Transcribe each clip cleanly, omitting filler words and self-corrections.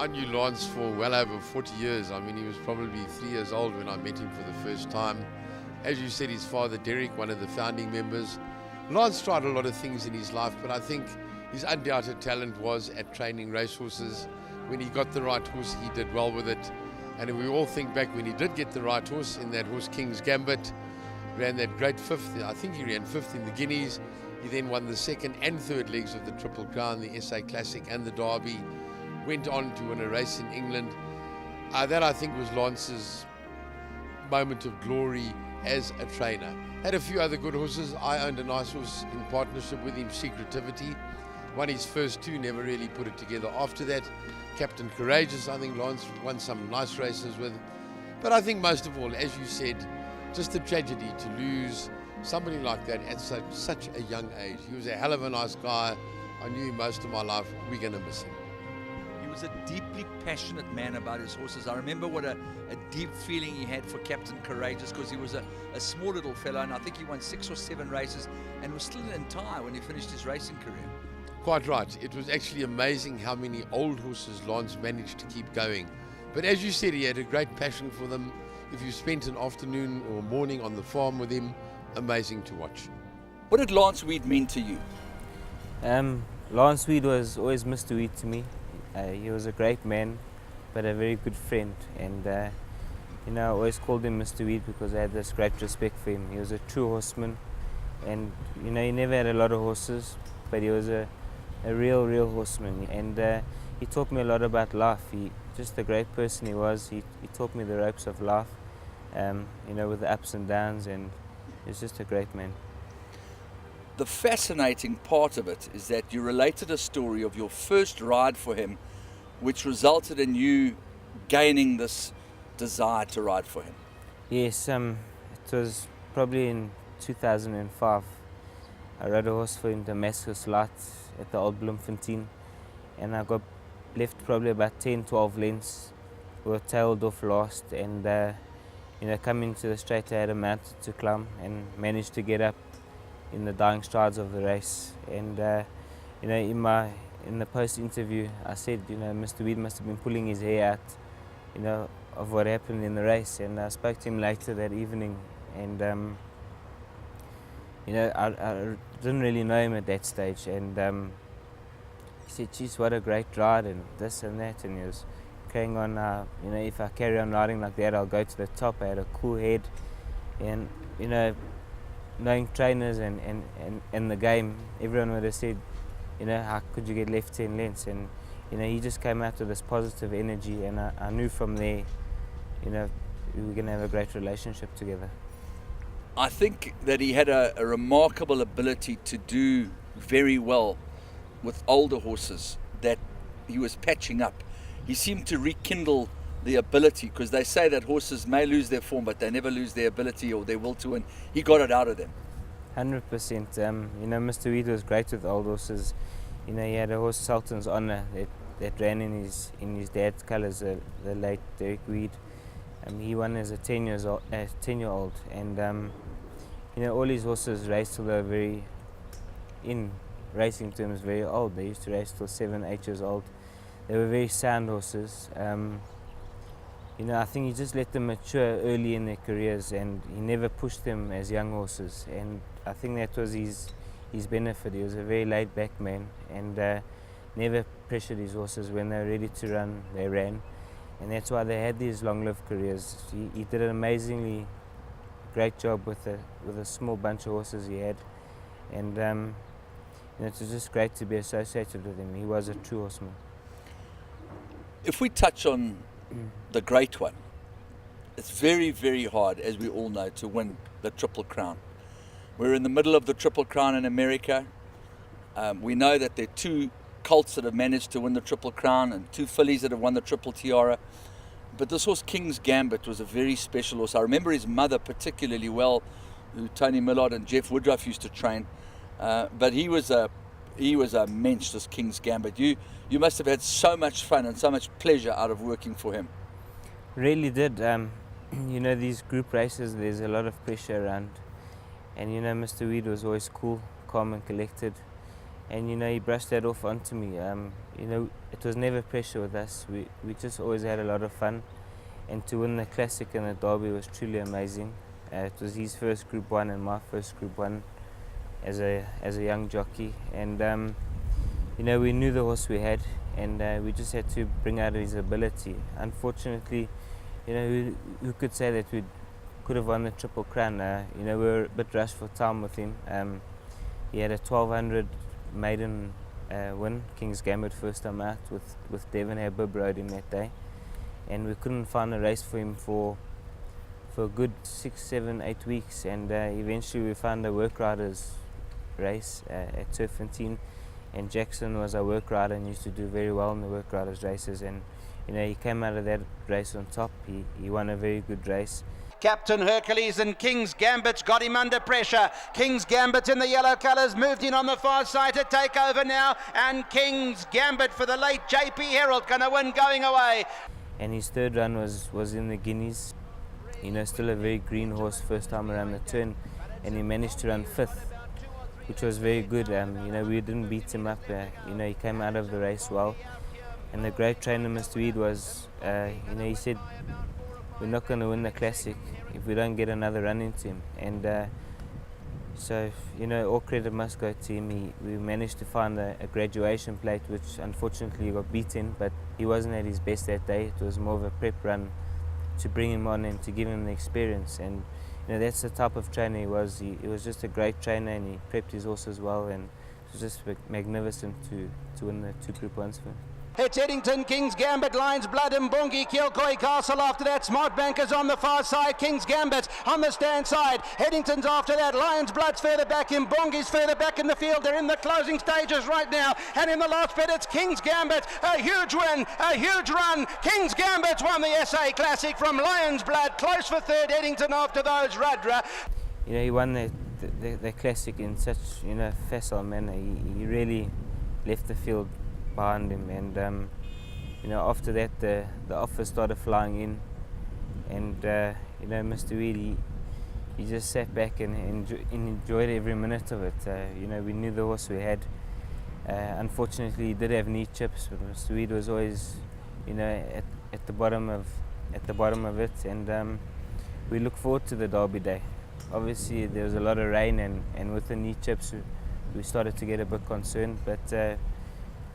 I knew Lance for well over 40 years. I mean, he was probably 3 years old when I met him for the first time. As you said, his father, Derek, one of the founding members. Lance tried a lot of things in his life, but I think his undoubted talent was at training racehorses. When he got the right horse, he did well with it. And if we all think back when he did get the right horse in that horse, King's Gambit, ran that great fifth, I think he ran fifth in the Guineas. He then won the second and third legs of the Triple Crown, the SA Classic and the Derby. Went on to win a race in England. That I think was Lance's moment of glory as a trainer. Had a few other good horses. I owned a nice horse in partnership with him, Secretivity. Won his first two, never really put it together after that. Captain Courageous, I think Lance won some nice races with. But I think most of all, as you said, just the tragedy to lose somebody like that at such a young age. He was a hell of a nice guy. I knew him most of my life. We're going to miss him. He was a deeply passionate man about his horses. I remember what a deep feeling he had for Captain Courageous, because he was a small little fellow, and I think he won 6 or 7 races and was still in tie when he finished his racing career. Quite right. It was actually amazing how many old horses Lance managed to keep going. But as you said, he had a great passion for them. If you spent an afternoon or morning on the farm with him, amazing to watch. What did Lance Wiid mean to you? Lance Wiid was always Mr. Wiid to me. He was a great man, but a very good friend. And I always called him Mr. Wiid because I had this great respect for him. He was a true horseman, and he never had a lot of horses, but he was a real horseman. And he taught me a lot about life. He just a great person he was. He taught me the ropes of life, with the ups and downs, and he was just a great man. The fascinating part of it is that you related a story of your first ride for him, which resulted in you gaining this desire to ride for him. Yes, it was probably in 2005. I rode a horse for him, Damascus Light, at the old Bloemfontein, and I got left probably about 10-12 lengths. We were tailed off last, and coming to the straight, I had a mountain to climb and managed to get up in the dying strides of the race. And in the post interview, I said, Mr. Wiid must have been pulling his hair out, of what happened in the race. And I spoke to him later that evening, and I didn't really know him at that stage. And he said, "Geez, what a great ride," and this and that. And he was carrying on. If I carry on riding like that, I'll go to the top. I had a cool head, and knowing trainers and the game, everyone would have said, how could you get left 10 lengths? And he just came out with this positive energy, and I knew from there, we were going to have a great relationship together. I think that he had a remarkable ability to do very well with older horses that he was patching up. He seemed to rekindle the ability, because they say that horses may lose their form, but they never lose their ability or their will to win. He got it out of them. 100%. Mr. Wiid was great with old horses. He had a horse, Sultan's Honor, that ran in his dad's colours, the late Derek Wiid. He won as a 10-year-old, and all his horses raced till they were very, in racing terms, very old. They used to race till 7-8 years old. They were very sound horses. I think he just let them mature early in their careers, and he never pushed them as young horses. And I think that was his benefit. He was a very laid-back man, and never pressured his horses. When they were ready to run, they ran. And that's why they had these long-lived careers. He did an amazingly great job with a small bunch of horses he had. And it was just great to be associated with him. He was a true horseman. If we touch on the great one, it's very, very hard, as we all know, to win the Triple Crown. We're in the middle of the Triple Crown in America. We know that there are 2 colts that have managed to win the Triple Crown and 2 fillies that have won the Triple Tiara. But this horse, King's Gambit, was a very special horse. I remember his mother particularly well, who Tony Millard and Jeff Woodruff used to train. But he was a mensch, this King's Gambit. You must have had so much fun and so much pleasure out of working for him. Really did. These group races, there's a lot of pressure around. And Mr. Wiid was always cool, calm and collected. And he brushed that off onto me. It was never pressure with us. We just always had a lot of fun, and to win the classic and the derby was truly amazing. It was his first Group 1 and my first Group 1 as a young jockey, and we knew the horse we had, and we just had to bring out his ability. Unfortunately, who could say that we could have won the Triple Crown? We were a bit rushed for time with him. He had a 1200 maiden win, King's Gambit, first time out with Devon Habib rode him that day, and we couldn't find a race for him for a good 6, 7, 8 weeks, and eventually we found a work riders race at Turfentine, and Jackson was our work rider and used to do very well in the work riders races, and he came out of that race on top. He won a very good race. Captain Hercules and King's Gambit's got him under pressure. King's Gambit in the yellow colours moved in on the far side to take over now, and King's Gambit for the late JP Herald going to win going away. And his third run was in the Guineas. Still a very green horse first time around the turn, and he managed to run 5th, which was very good. We didn't beat him up. He came out of the race well, and the great trainer Mr. Wiid was, he said, we're not going to win the classic if we don't get another run into him, and so all credit must go to him. We managed to find a graduation plate, which unfortunately got beaten, but he wasn't at his best that day. It was more of a prep run to bring him on and to give him the experience, and that's the type of trainer he was. He was just a great trainer, and he prepped his horses well, and it was just magnificent to win the 2 Group 1s for him. It's Eddington, King's Gambit, Lions Blood and Bungie, Kilcoy Castle after that. Smart Bankers on the far side, King's Gambit on the stand side. Eddington's after that, Lions Blood's further back in, Bungie's further back in the field. They're in the closing stages right now, and in the last bit it's King's Gambit. A huge win, a huge run. King's Gambit's won the SA Classic from Lions Blood, close for third. Eddington after those, Rudra. He won the Classic in such facile manner. He really left the field behind him, and after that the offers started flying in, and Mr. Wiid, he just sat back and enjoyed every minute of it. We knew the horse we had. Unfortunately, he did have knee chips, but Mr. Wiid was always at the bottom of it, and we look forward to the Derby day. Obviously there was a lot of rain, and with the knee chips we started to get a bit concerned, but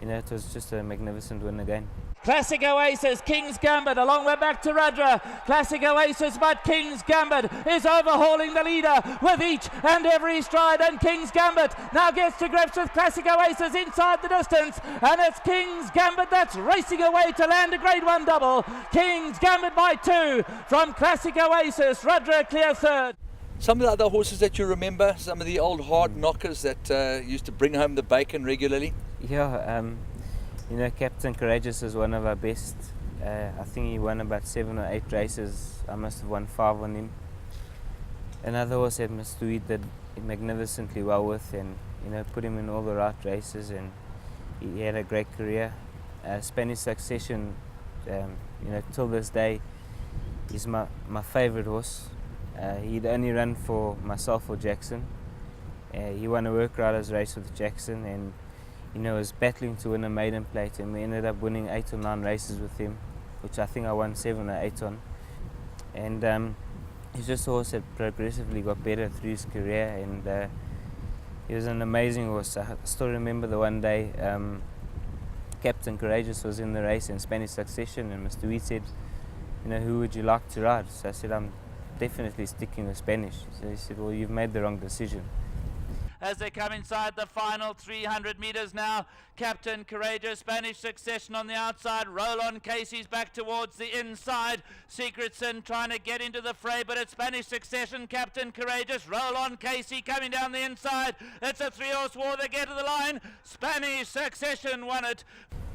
it was just a magnificent win again. Classic Oasis, King's Gambit, a long way back to Rudra. Classic Oasis, but King's Gambit is overhauling the leader with each and every stride, and King's Gambit now gets to grips with Classic Oasis inside the distance, and it's King's Gambit that's racing away to land a Grade 1 double. King's Gambit by 2 from Classic Oasis, Rudra clear third. Some of the other horses that you remember, some of the old hard knockers that used to bring home the bacon regularly? Yeah, Captain Courageous is one of our best. I think he won about 7 or 8 races. I must have won 5 on him. Another horse that Mr. Wiid did magnificently well with, and put him in all the right races, and he had a great career. Spanish Succession, till this day, is my favourite horse. He'd only run for myself or Jackson. He won a work riders race with Jackson, and was battling to win a maiden plate, and we ended up winning 8 or 9 races with him, which I think I won 7 or 8 on. And he's just a horse that progressively got better through his career, and he was an amazing horse. I still remember the one day Captain Courageous was in the race in Spanish Succession, and Mr. Wiid said, who would you like to ride? So I said, I'm definitely sticking with Spanish. So he said, well, you've made the wrong decision. As they come inside the final 300 metres now, Captain Courageous, Spanish Succession on the outside, Roll On Casey's back towards the inside, Secretson trying to get into the fray, but it's Spanish Succession, Captain Courageous, Roll On Casey coming down the inside. It's a 3-horse war, they get to the line, Spanish Succession won it.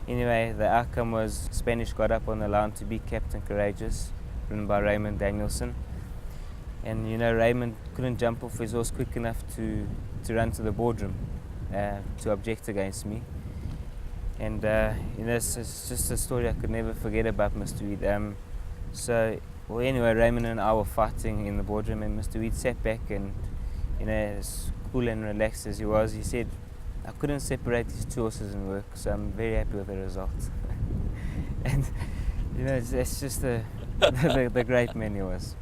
Anyway, the outcome was Spanish got up on the line to beat Captain Courageous, ridden by Raymond Danielson. And Raymond couldn't jump off his horse quick enough to run to the boardroom to object against me. And it's just a story I could never forget about Mr. Wiid. Anyway, Raymond and I were fighting in the boardroom, and Mr. Wiid sat back, and as cool and relaxed as he was, he said, I couldn't separate these two horses in work, so I'm very happy with the result. And it's just the great man he was.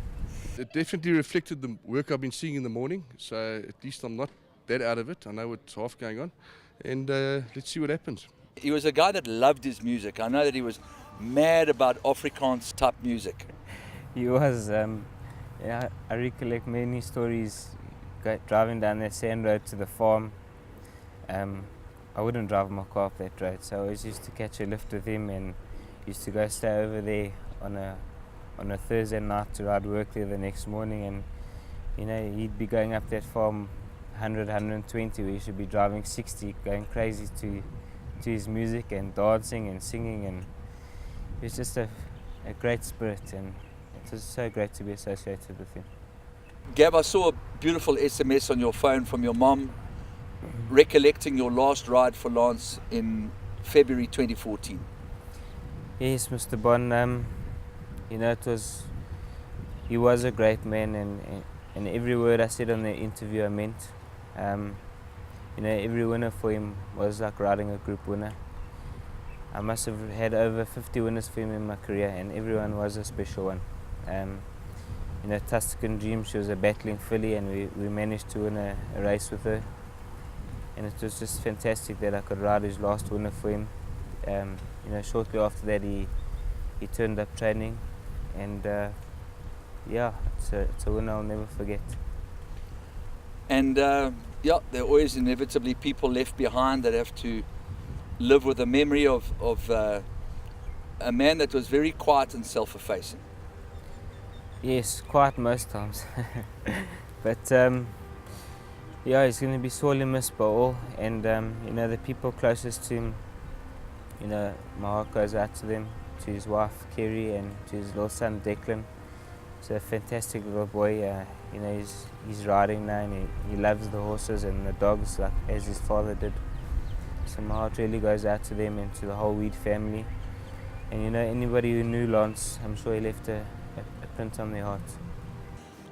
It definitely reflected the work I've been seeing in the morning, so at least I'm not that out of it. I know what's half going on, and let's see what happens. He was a guy that loved his music. I know that he was mad about Afrikaans type music. He was, I recollect many stories driving down that sand road to the farm. I wouldn't drive my car up that road, so I always used to catch a lift with him and used to go stay over there on a Thursday night to ride work there the next morning. And he'd be going up that farm 100, 120, where he should be driving 60, going crazy to his music and dancing and singing, and it was just a great spirit, and it was so great to be associated with him. Gab, I saw a beautiful SMS on your phone from your mom recollecting your last ride for Lance in February 2014. Yes, Mr. Bon, he was a great man, and every word I said on the interview I meant. Every winner for him was like riding a group winner. I must have had over 50 winners for him in my career, and everyone was a special one. Tuscan Dream, she was a battling filly, and we managed to win a race with her. And it was just fantastic that I could ride his last winner for him. Shortly after that he turned up training, and it's a win I'll never forget. And there are always inevitably people left behind that have to live with the memory of a man that was very quiet and self-effacing. Yes, quiet most times. But he's going to be sorely missed by all, and the people closest to him, my heart goes out to them, to his wife Kerry and to his little son Declan. He's a fantastic little boy. He's riding now, and he loves the horses and the dogs like as his father did. So my heart really goes out to them and to the whole Wiid family. And anybody who knew Lance, I'm sure he left a print on their heart.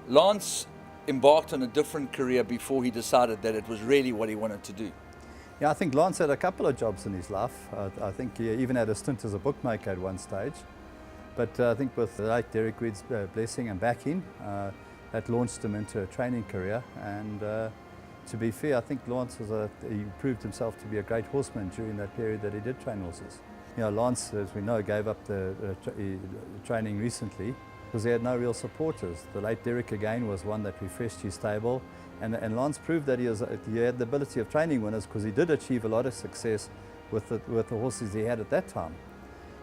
Lance embarked on a different career before he decided that it was really what he wanted to do. Yeah, I think Lance had a couple of jobs in his life. I think he even had a stint as a bookmaker at one stage. But I think with the late Derek Wiid's blessing and backing, that launched him into a training career. And to be fair, I think Lance he proved himself to be a great horseman during that period that he did train horses. Lance, as we know, gave up the training recently because he had no real supporters. The late Derek again was one that refreshed his stable, and Lance proved that he had the ability of training winners because he did achieve a lot of success with the horses he had at that time.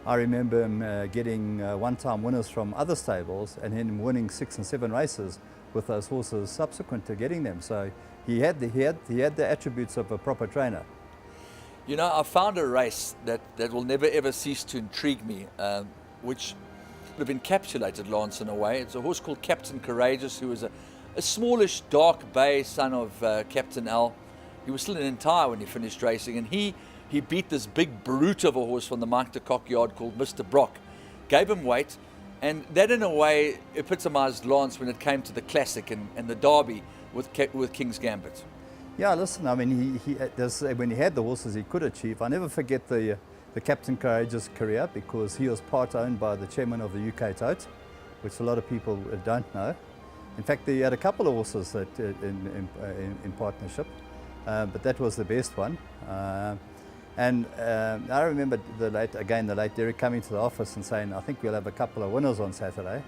I remember him getting one-time winners from other stables and him winning 6 and 7 races with those horses subsequent to getting them. So he had the attributes of a proper trainer. I found a race that will never ever cease to intrigue me, which would have encapsulated Lance in a way. It's a horse called Captain Courageous, who was a smallish, dark bay son of Captain Al. He was still an entire when he finished racing, and he beat this big brute of a horse from the Mike de Kock yard called Mr. Brock, gave him weight, and that in a way epitomised Lance when it came to the classic and the derby with King's Gambit. Yeah, listen, I mean, when he had the horses he could achieve. I never forget the Captain Courageous career because he was part owned by the chairman of the UK Tote, which a lot of people don't know. In fact, he had a couple of horses that, in partnership, but that was the best one. And I remember the late Derek coming to the office and saying, I think we'll have a couple of winners on Saturday.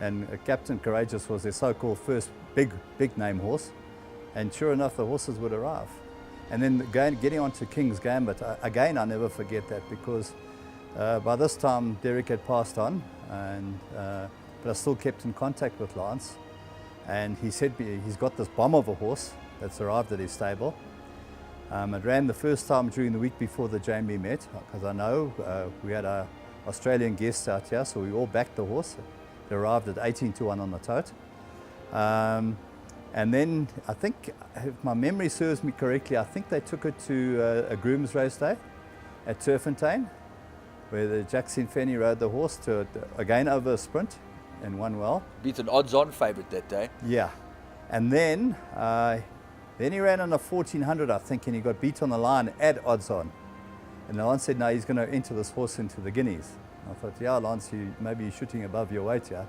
And Captain Courageous was their so-called first big name horse. And sure enough, the horses would arrive. And then getting on to King's Gambit, again, I never forget that because by this time Derek had passed on, but I still kept in contact with Lance. And he said he's got this bomb of a horse that's arrived at his stable. It ran the first time during the week before the JMB met, because I know we had our Australian guests out here, so we all backed the horse. It arrived at 18-1 on the tote. And then I think, if my memory serves me correctly, I think they took it to a groom's race day at Turffontein, where the Jackson Fanny rode the horse to again over a sprint and won well. Beat an odds-on favourite that day. Yeah. And then Then he ran on a 1400, I think, and he got beat on the line at odds on. And Lance said, no, he's going to enter this horse into the Guineas. I thought, yeah, Lance, maybe you're shooting above your weight here.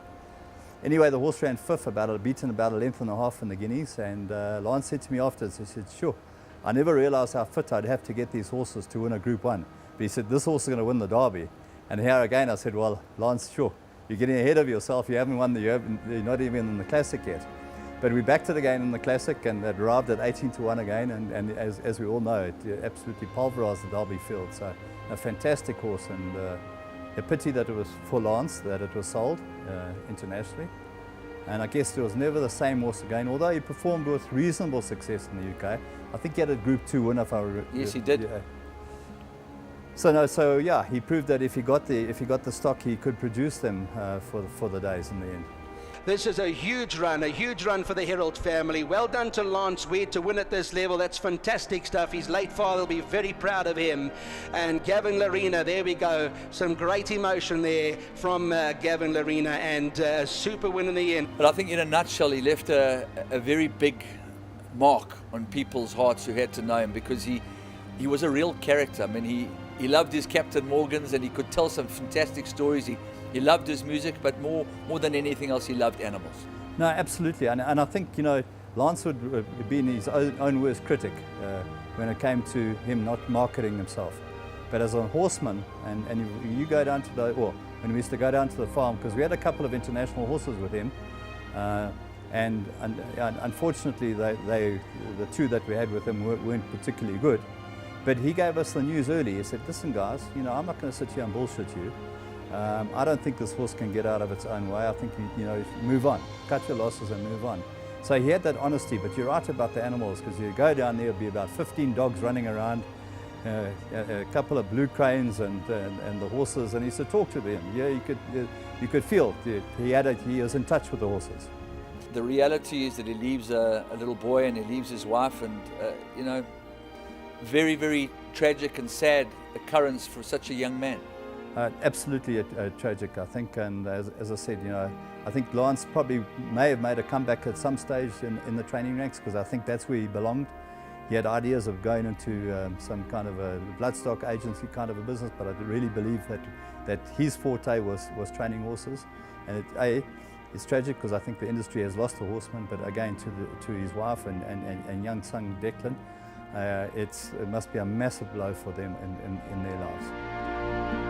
Anyway, the horse ran fifth, beaten about a length and a half in the Guineas. And Lance said to me afterwards, he said, sure, I never realized how fit I'd have to get these horses to win a Group 1. But he said, this horse is going to win the Derby. And here again, I said, well, Lance, sure, you're getting ahead of yourself. You haven't won, you're not even in the Classic yet. But we backed it again in the Classic, and it arrived at 18-1 again. And as we all know, it absolutely pulverized the Derby field. So a fantastic horse, and a pity that it was for Lance, that it was sold internationally. And I guess there was never the same horse again, although he performed with reasonable success in the UK. I think he had a Group 2 win, if I remember. Yes, he did. Yeah. So yeah, he proved that if he got the stock, he could produce them for the days in the end. This is a huge run for the Herald family. Well done to Lance Wiid to win at this level. That's fantastic stuff. His late father will be very proud of him. And Gavin Larena, there we go. Some great emotion there from Gavin Larena, and a super win in the end. But I think in a nutshell, he left a very big mark on people's hearts who had to know him, because he was a real character. I mean, he loved his Captain Morgans, and he could tell some fantastic stories. He loved his music, but more than anything else, he loved animals. No, absolutely. And I think, Lance would have been his own worst critic when it came to him not marketing himself. But as a horseman, and you go down to when we used to go down to the farm, because we had a couple of international horses with him, and unfortunately, the two that we had with him weren't particularly good. But he gave us the news early. He said, listen guys, I'm not going to sit here and bullshit you. I don't think this horse can get out of its own way. I think, move on, cut your losses and move on. So he had that honesty, but you're right about the animals, because you go down there, there'll be about 15 dogs running around, a couple of blue cranes and the horses, and he said, talk to them. Yeah, you could feel he was in touch with the horses. The reality is that he leaves a little boy, and he leaves his wife, and, very, very tragic and sad occurrence for such a young man. Absolutely tragic, I think, and as I said, I think Lance probably may have made a comeback at some stage in the training ranks, because I think that's where he belonged. He had ideas of going into some kind of a bloodstock agency kind of a business, but I really believe that his forte was training horses. And it's tragic, because I think the industry has lost a horseman, but again to his wife and young son Declan, it must be a massive blow for them in their lives.